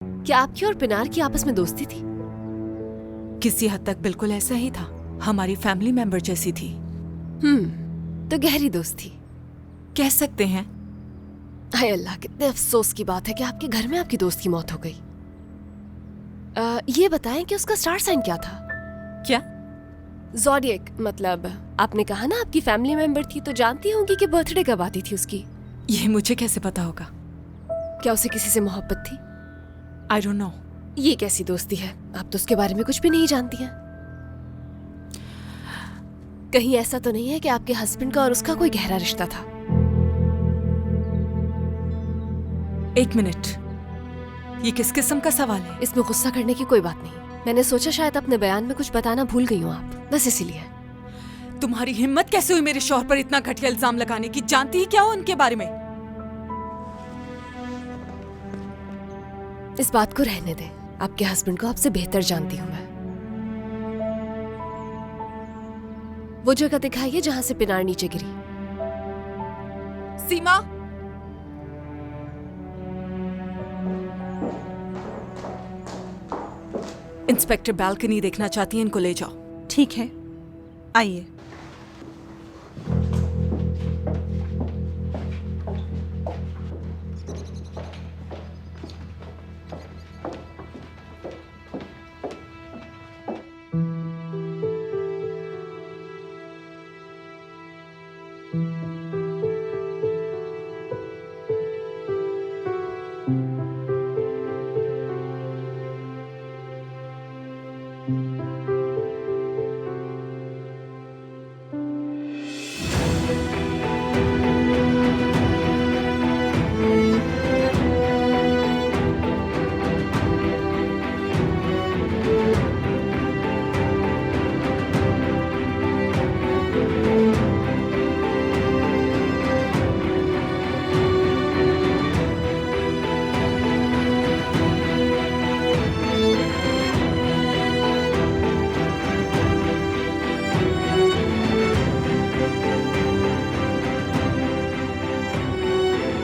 क्या आपकी और पिनार की आपस में दोस्ती थी? किसी हद तक बिल्कुल ऐसा ही था। हमारी फैमिली मेंबर जैसी थी। तो गहरी दोस्त थी। कह सकते हैं। हाय अल्लाह, कितने अफसोस की बात है कि आपके घर में आपकी दोस्त की मौत हो गई। ये बताएं कि उसका स्टार साइन क्या था? क्या? ज़ोडिएक, मतलब आपने कहा ना आपकी फैमिली मेंबर थी, तो जानती होंगी कि बर्थडे कब आती थी उसकी। ये मुझे कैसे पता होगा? क्या उसे किसी से मोहब्बत थी? I don't know. ये कैसी दोस्ती है? आप तो उसके बारे में कुछ भी नहीं जानती हैं। कहीं ऐसा तो नहीं है कि आपके हस्बैंड का और उसका कोई गहरा रिश्ता था? एक मिनट, ये किस किस्म का सवाल है? इसमें गुस्सा करने की कोई बात नहीं। मैंने सोचा शायद अपने बयान में कुछ बताना भूल गई हूँ आप, बस इसीलिए। तुम्हारी हिम्मत कैसे हुई मेरे शौहर पर इतना घटिया इल्जाम लगाने की? जानती ही क्या हो उनके बारे में? इस बात को रहने दें। आपके हस्बैंड को आपसे बेहतर जानती हूँ मैं। वो जगह दिखाइए जहां से पिनार नीचे गिरी। सीमा, इंस्पेक्टर बालकनी देखना चाहती हैं, इनको ले जाओ। ठीक है, आइए।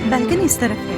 बालकनी इस तरफ है।